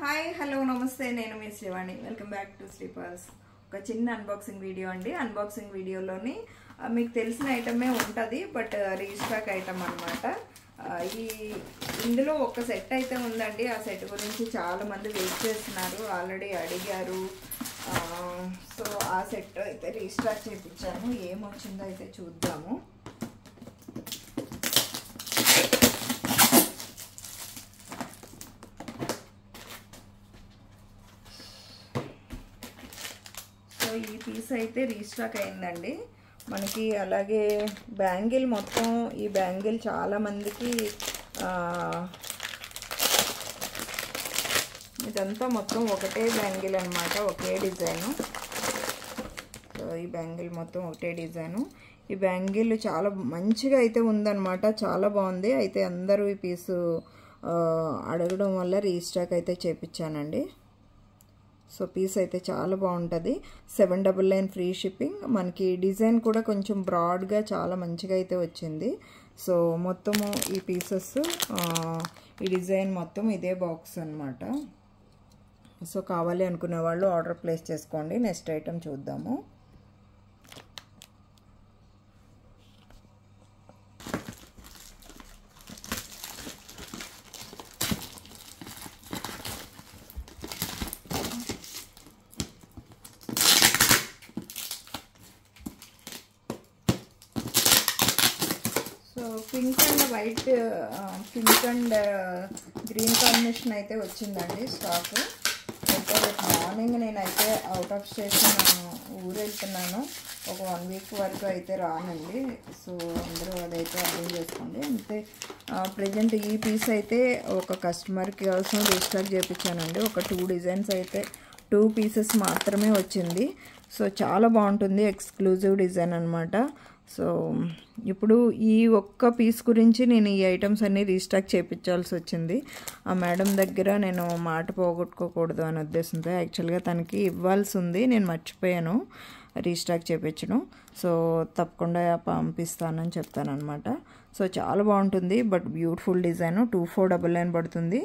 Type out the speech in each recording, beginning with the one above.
Hi hello నమస్తే నేను మీ Srivani welcome back to శ్రీపాల్స్. ఒక చిన్న అన్బాక్సింగ్ వీడియో అండి. అన్బాక్సింగ్ వీడియోలోని మీకు తెలిసిన ఐటమే ఉంటుంది, బట్ రీస్టాక్ ఐటమ్ అనమాట. ఇందులో ఒక సెట్ అయితే ఉందండి. ఆ సెట్ గురించి చాలామంది వెయిట్ చేస్తున్నారు, ఆల్రెడీ అడిగారు. సో ఆ సెట్ అయితే రీస్టాక్ చేయించాను. ఏమొచ్చిందో అయితే చూద్దాము. ఈ పీస్ అయితే రీస్టాక్ అయిందండి మనకి. అలాగే బ్యాంగిల్ మొత్తం, ఈ బ్యాంగిల్ చాలామందికి ఇదంతా మొత్తం ఒకటే బ్యాంగిల్ అనమాట, ఒకే డిజైను. సో ఈ బ్యాంగిల్ మొత్తం ఒకటే డిజైను. ఈ బ్యాంగిల్ చాలా మంచిగా అయితే ఉందన్నమాట, చాలా బాగుంది. అయితే అందరూ ఈ పీసు అడగడం వల్ల రీస్టాక్ అయితే చేయించానండి. సో పీస్ అయితే చాలా బాగుంటుంది. 799 ఫ్రీ షిప్పింగ్. మనకి డిజైన్ కూడా కొంచెం బ్రాడ్గా చాలా మంచిగా అయితే వచ్చింది. సో మొత్తము ఈ పీసెస్, ఈ డిజైన్ మొత్తం ఇదే బాక్స్ అనమాట. సో కావాలి అనుకునే వాళ్ళు ఆర్డర్ ప్లేస్ చేసుకోండి. నెక్స్ట్ ఐటమ్ చూద్దాము. Pink and white, pink and green combination అయితే వచ్చిందండి స్టాక్. అయితే రేపు మార్నింగ్ నేనైతే అవుట్ ఆఫ్ స్టేషన్ ఊరు వెళ్తున్నాను. ఒక 1 వీక్ వరకు అయితే రానండి. సో అందరూ అదైతే అర్థం చేసుకోండి. అంతే. ప్రజెంట్ ఈ పీస్ అయితే ఒక కస్టమర్కి కోసం రీస్టాక్ చేయించానండి. ఒక 2 డిజైన్స్ అయితే 2 పీసెస్ మాత్రమే వచ్చింది. సో చాలా బాగుంటుంది, ఎక్స్క్లూజివ్ డిజైన్ అనమాట. సో ఇప్పుడు ఈ ఒక్క పీస్ గురించి నేను ఈ ఐటమ్స్ అన్నీ రీస్టాక్ చేయించాల్సి వచ్చింది. ఆ మేడం దగ్గర నేను మాట పోగొట్టుకోకూడదు అనే ఉద్దేశంతో. యాక్చువల్గా తనకి ఇవ్వాల్సి ఉంది, నేను మర్చిపోయాను రీస్టాక్ చేయించడం. సో తప్పకుండా పంపిస్తానని చెప్తానమాట. సో చాలా బాగుంటుంది, బట్ బ్యూటిఫుల్ డిజైన్. 2499 పడుతుంది.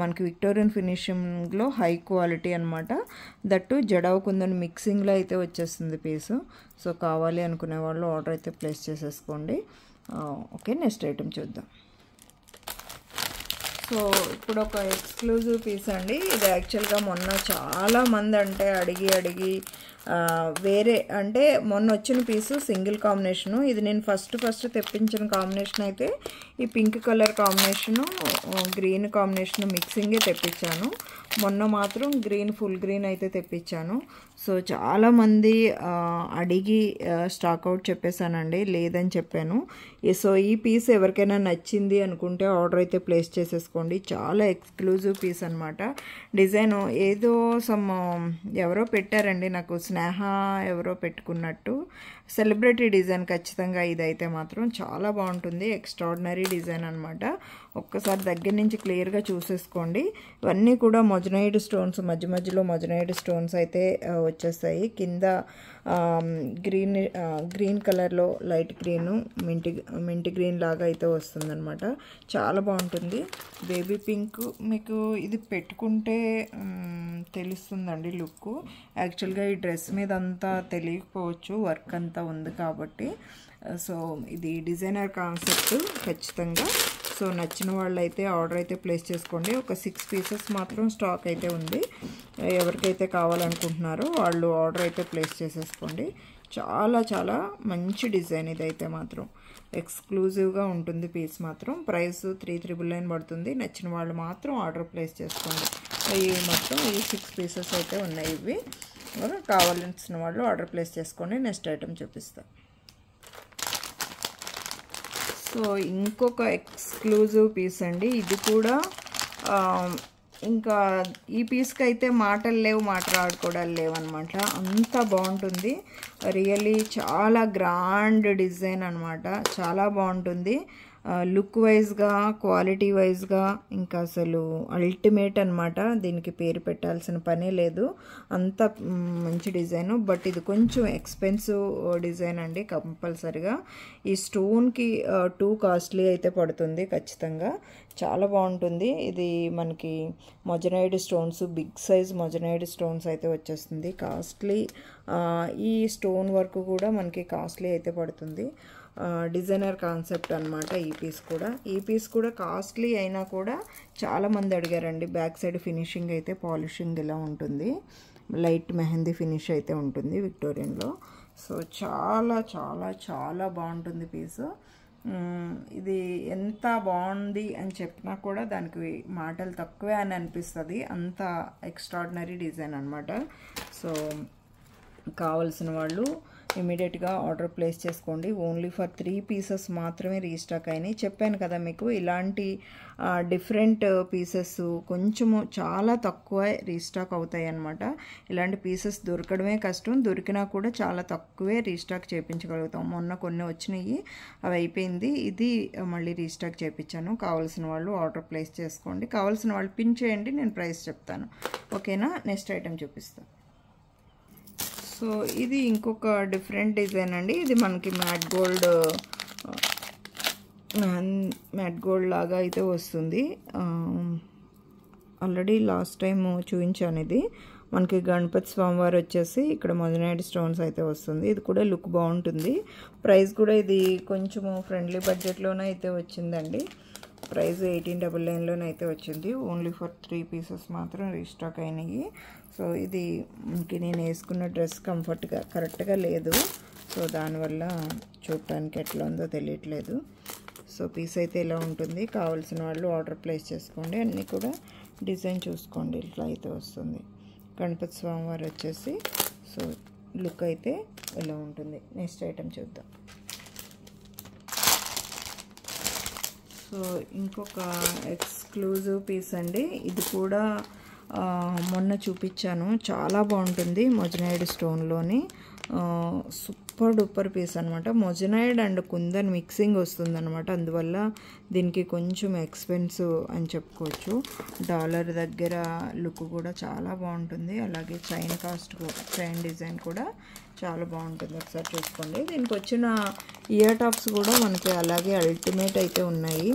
మనకి విక్టోరియన్ ఫినిషింగ్లో హై క్వాలిటీ అనమాట. దట్టు జడావు కుందని మిక్సింగ్లో అయితే వచ్చేస్తుంది పీసు. సో కావాలి అనుకునే వాళ్ళు ఆర్డర్ అయితే ప్లేస్ చేసేసుకోండి. ఓకే, నెక్స్ట్ ఐటమ్ చూద్దాం. సో ఇప్పుడు ఒక ఎక్స్క్లూజివ్ పీస్ అండి. ఇది యాక్చువల్గా మొన్న చాలామంది అంటే అడిగి వేరే అంటే మొన్న వచ్చిన పీసు సింగిల్ కాంబినేషను. ఇది నేను ఫస్ట్ తెప్పించిన కాంబినేషన్ అయితే ఈ pink colour combination, green combination మిక్సింగే తెప్పించాను. మొన్న మాత్రం గ్రీన్, ఫుల్ గ్రీన్ అయితే తెప్పించాను. సో చాలామంది అడిగి స్టాక్అవుట్ చెప్పేశానండి, లేదని చెప్పాను. సో ఈ పీస్ ఎవరికైనా నచ్చింది అనుకుంటే ఆర్డర్ అయితే ప్లేస్ చేసేసుకోండి. చాలా ఎక్స్క్లూజివ్ పీస్ అనమాట. డిజైన్ ఏదో ఎవరో పెట్టారండి నాకు, స్నేహ ఎవరో పెట్టుకున్నట్టు. సెలబ్రిటీ డిజైన్ ఖచ్చితంగా ఇదైతే మాత్రం చాలా బాగుంటుంది. ఎక్స్ట్రాడినరీ డిజైన్ అనమాట. ఒక్కసారి దగ్గర నుంచి క్లియర్గా చూసేసుకోండి. ఇవన్నీ కూడా మొజనైడ్ స్టోన్స్, మధ్యలో మొజనైడ్ స్టోన్స్ అయితే వచ్చేస్తాయి. కింద గ్రీన్ కలర్లో లైట్ గ్రీను, మింటి గ్రీన్ లాగా అయితే వస్తుందన్నమాట. చాలా బాగుంటుంది. బేబీ పింక్ మీకు ఇది పెట్టుకుంటే తెలుస్తుందండి లుక్. యాక్చువల్గా ఈ డ్రెస్ మీద అంతా తెలియకపోవచ్చు, వర్క్ అంతా ఉంది కాబట్టి. సో ఇది డిజైనర్ కాన్సెప్ట్ ఖచ్చితంగా. సో నచ్చిన వాళ్ళు అయితే ఆర్డర్ అయితే ప్లేస్ చేసుకోండి. ఒక 6 పీసెస్ మాత్రం స్టాక్ అయితే ఉంది. ఎవరికైతే కావాలనుకుంటున్నారో వాళ్ళు ఆర్డర్ అయితే ప్లేస్ చేసేసుకోండి. చాలా మంచి డిజైన్ ఇదైతే మాత్రం. ఎక్స్క్లూజివ్గా ఉంటుంది పీస్ మాత్రం. ప్రైస్ 3399 పడుతుంది. నచ్చిన వాళ్ళు మాత్రం ఆర్డర్ ప్లేస్ చేసుకోండి. ఇవి మొత్తం ఈ 6 పీసెస్ అయితే ఉన్నాయి. ఇవి కావాల్సిన వాళ్ళు ఆర్డర్ ప్లేస్ చేసుకోండి. నెక్స్ట్ ఐటమ్ చూపిస్తాను. సో ఇంకొక ఎక్స్క్లూజివ్ పీస్ అండి. ఇది కూడా ఇంకా ఈ పీస్కి అయితే మాట్లాడుకోవడాలు లేవన్నమాట. అంత బాగుంటుంది. రియల్లీ చాలా గ్రాండ్ డిజైన్ అనమాట. చాలా బాగుంటుంది. లుక్ వైజ్గా క్వాలిటీ వైజ్గా ఇంకా అసలు అల్టిమేట్ అనమాట. దీనికి పేరు పెట్టాల్సిన పనే లేదు, అంత మంచి డిజైన్. బట్ ఇది కొంచెం ఎక్స్పెన్సివ్ డిజైన్ అండి. కంపల్సరిగా ఈ స్టోన్కి టూ కాస్ట్లీ అయితే పడుతుంది ఖచ్చితంగా. చాలా బాగుంటుంది ఇది. మనకి moissanite stones, big size moissanite stones అయితే వచ్చేస్తుంది. కాస్ట్లీ ఈ స్టోన్ వర్క్ కూడా మనకి కాస్ట్లీ అయితే పడుతుంది. డిజైనర్ కాన్సెప్ట్ అనమాట ఈ పీస్ కూడా కాస్ట్లీ అయినా కూడా చాలామంది అడిగారండి. బ్యాక్ సైడ్ ఫినిషింగ్ అయితే పాలిషింగ్ ఇలా ఉంటుంది, లైట్ మెహందీ ఫినిష్ అయితే ఉంటుంది విక్టోరియన్లో. సో చాలా చాలా చాలా బాగుంటుంది పీసు. ఇది ఎంత బాగుంది అని చెప్పినా కూడా దానికి మాటలు తక్కువే అని అనిపిస్తుంది, అంత ఎక్స్ట్రాడినరీ డిజైన్ అనమాట. సో కావాల్సిన వాళ్ళు ఇమీడియట్గా ఆర్డర్ ప్లేస్ చేసుకోండి. ఓన్లీ ఫర్ 3 పీసెస్ మాత్రమే రీస్టాక్ అయినాయి. చెప్పాను కదా మీకు, ఇలాంటి డిఫరెంట్ పీసెస్ కొంచెము చాలా తక్కువ రీస్టాక్ అవుతాయి అన్నమాట. ఇలాంటి పీసెస్ దొరకడమే కష్టం, దొరికినా కూడా చాలా తక్కువే రీస్టాక్ చేయించగలుగుతాం. మొన్న కొన్ని వచ్చినాయి, అవి అయిపోయింది. ఇది మళ్ళీ రీస్టాక్ చేయించాను. కావాల్సిన వాళ్ళు ఆర్డర్ ప్లేస్ చేసుకోండి. కావాల్సిన వాళ్ళు పిన్ చేయండి, నేను ప్రైస్ చెప్తాను. ఓకేనా? నెక్స్ట్ ఐటెం చూపిస్తాను. సో ఇది ఇంకొక డిఫరెంట్ డిజైన్ అండి. ఇది మనకి మ్యాట్ గోల్డ్ లాగా అయితే వస్తుంది. ఆల్రెడీ లాస్ట్ టైం చూపించాను. ఇది మనకి గణపతి స్వామివారు వచ్చేసి ఇక్కడ మొజనైడ్ స్టోన్స్ అయితే వస్తుంది. ఇది కూడా లుక్ బాగుంటుంది. ప్రైస్ కూడా ఇది కొంచెము ఫ్రెండ్లీ బడ్జెట్లోనే అయితే వచ్చిందండి. ప్రైస్ 1899లోనే అయితే వచ్చింది. ఓన్లీ ఫర్ 3 పీసెస్ మాత్రం రీస్టాక్ అయినాయి. సో ఇది ఇంక నేను వేసుకున్న డ్రెస్ కరెక్ట్గా లేదు, సో దానివల్ల చూడటానికి ఎట్లా ఉందో తెలియట్లేదు. సో పీస్ అయితే ఇలా ఉంటుంది. కావాల్సిన వాళ్ళు ఆర్డర్ ప్లేస్ చేసుకోండి. అన్నీ కూడా డిజైన్ చూసుకోండి, ఇట్లా అయితే వస్తుంది. గణపతి స్వామివారు వచ్చేసి సో లుక్ అయితే ఇలా ఉంటుంది. నెక్స్ట్ ఐటెం చూద్దాం. సో ఇంకొక ఎక్స్క్లూజివ్ పీస్ అండి. ఇది కూడా మొన్న చూపించాను, చాలా బాగుంటుంది. మొజనైడ్ స్టోన్లోని సూపర్ డూపర్ పీస్ అనమాట. మొజనైడ్ అండ్ కుందన్ మిక్సింగ్ వస్తుంది అనమాట, అందువల్ల దీనికి కొంచెం ఎక్స్పెన్సివ్ అని చెప్పుకోవచ్చు. డాలర్ దగ్గర లుక్ కూడా చాలా బాగుంటుంది. అలాగే చైన్ డిజైన్ కూడా చాలా బాగుంటుంది. ఒకసారి చూసుకోండి. దీనికి వచ్చిన ఇయర్ టాప్స్ కూడా మనకి అలాగే అల్టిమేట్ అయితే ఉన్నాయి.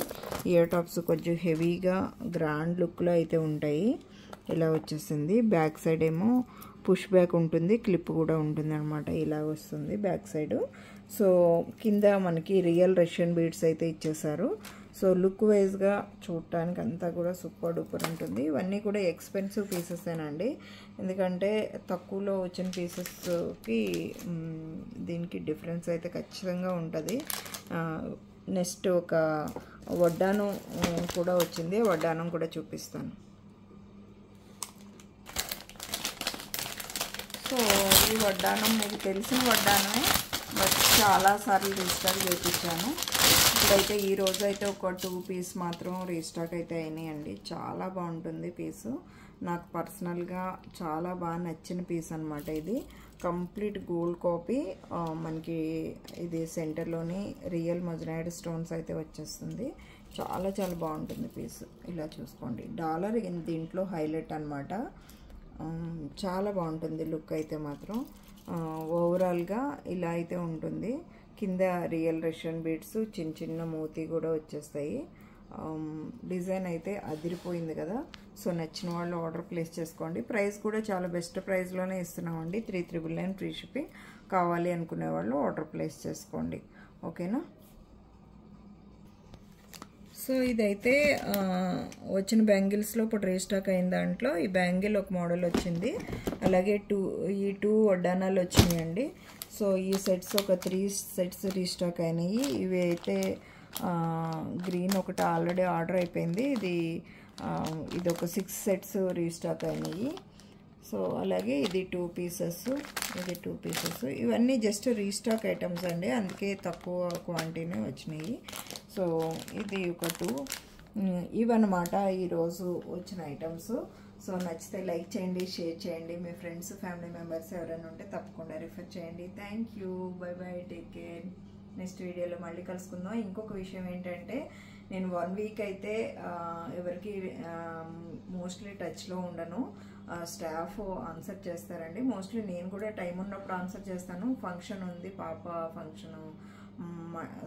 ఇయర్ టాప్స్ కొంచెం హెవీగా గ్రాండ్ లుక్లో అయితే ఉంటాయి. ఇలా వచ్చేసింది. బ్యాక్ సైడ్ ఏమో పుష్ బ్యాక్ ఉంటుంది, క్లిప్ కూడా ఉంటుంది అనమాట. ఇలా వస్తుంది బ్యాక్ సైడ్. సో కింద మనకి రియల్ రష్యన్ బీడ్స్ అయితే ఇచ్చేసారు. సో లుక్ వైజ్గా చూడటానికి అంతా కూడా సూపర్ డూపర్ ఉంటుంది. ఇవన్నీ కూడా ఎక్స్పెన్సివ్ పీసెసేనండి, ఎందుకంటే తక్కువలో వచ్చిన పీసెస్కి దీనికి డిఫరెన్స్ అయితే ఖచ్చితంగా ఉంటుంది. నెక్స్ట్ ఒక వడ్డానం కూడా వచ్చింది, వడ్డానం కూడా చూపిస్తాను. సో ఈ వడ్డానం మీకు తెలిసిన వడ్డానమే, బట్ చాలాసార్లు రీస్టాక్ చేయించాను. ఇప్పుడైతే ఈ రోజు అయితే ఒక 2 పీస్ మాత్రం రీస్టాక్ అయితే అయినాయండి. చాలా బాగుంటుంది పీసు. నాకు పర్సనల్గా చాలా బాగా నచ్చిన పీస్ అనమాట. ఇది కంప్లీట్ గోల్డ్ కాపీ. మనకి ఇది సెంటర్లోని రియల్ మొజనైడ్ స్టోన్స్ అయితే వచ్చేస్తుంది. చాలా చాలా బాగుంటుంది పీసు. ఇలా చూసుకోండి. డాలర్ దీంట్లో హైలైట్ అనమాట. చాలా బాగుంటుంది లుక్ అయితే మాత్రం. ఓవరాల్గా ఇలా అయితే ఉంటుంది. కింద రియల్ రష్యన్ బీడ్స్, చిన్న చిన్న మోతీ కూడా వచ్చేస్తాయి. డిజైన్ అయితే అదిరిపోయింది కదా. సో నచ్చిన వాళ్ళు ఆర్డర్ ప్లేస్ చేసుకోండి. ప్రైస్ కూడా చాలా బెస్ట్ ప్రైస్లోనే ఇస్తున్నామండి. 399 ఫ్రీ షిప్పింగ్. కావాలి అనుకునే వాళ్ళు ఆర్డర్ ప్లేస్ చేసుకోండి. ఓకేనా? సో ఇదైతే వచ్చిన బ్యాంగిల్స్లో ఇప్పుడు రీస్టాక్ అయిన దాంట్లో ఈ బ్యాంగిల్ ఒక మోడల్ వచ్చింది. అలాగే ఈ 2 వడ్డానాలు వచ్చినాయండి. సో ఈ సెట్స్ ఒక 3 సెట్స్ రీస్టాక్ అయినాయి. ఇవి అయితే గ్రీన్ ఒకటి ఆల్రెడీ ఆర్డర్ అయిపోయింది. ఇది ఒక 6 సెట్స్ రీస్టాక్ అయినాయి. సో అలాగే ఇది 2 పీసెస్, ఇది 2 పీసెస్. ఇవన్నీ జస్ట్ రీస్టాక్ ఐటమ్స్ అండి, అందుకే తక్కువ క్వాంటిటీనే వచ్చినాయి. సో ఇది ఒక 2 ఇవన్నమాట ఈరోజు వచ్చిన ఐటమ్స్. సో నచ్చితే లైక్ చేయండి, షేర్ చేయండి. మీ ఫ్రెండ్స్ ఫ్యామిలీ మెంబర్స్ ఎవరైనా ఉంటే తప్పకుండా రిఫర్ చేయండి. Thank you. By by. Take care. Next వీడియోలో మళ్ళీ కలుసుకుందాం. ఇంకొక విషయం ఏంటంటే నేను 1 వీక్ అయితే ఎవరికి మోస్ట్లీ టచ్లో ఉండను. స్టాఫ్ ఆన్సర్ చేస్తారండి. మోస్ట్లీ నేను కూడా టైం ఉన్నప్పుడు ఆన్సర్ చేస్తాను. ఫంక్షన్ ఉంది, పాప ఫంక్షను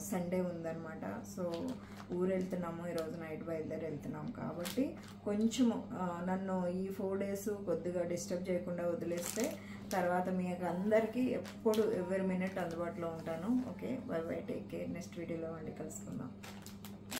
సండే ఉందన్నమాట. సో ఊరు వెళ్తున్నాము, ఈరోజు నైట్ బయలుదేరి వెళ్తున్నాము కాబట్టి కొంచెము నన్ను ఈ 4 days కొద్దిగా డిస్టర్బ్ చేయకుండా వదిలేస్తే తర్వాత మీకు అందరికీ ఎప్పుడు ఎవరి మినిట్ అందుబాటులో ఉంటాను. Okay, by by, take care. Next వీడియోలో మళ్ళీ కలుసుకుందాం.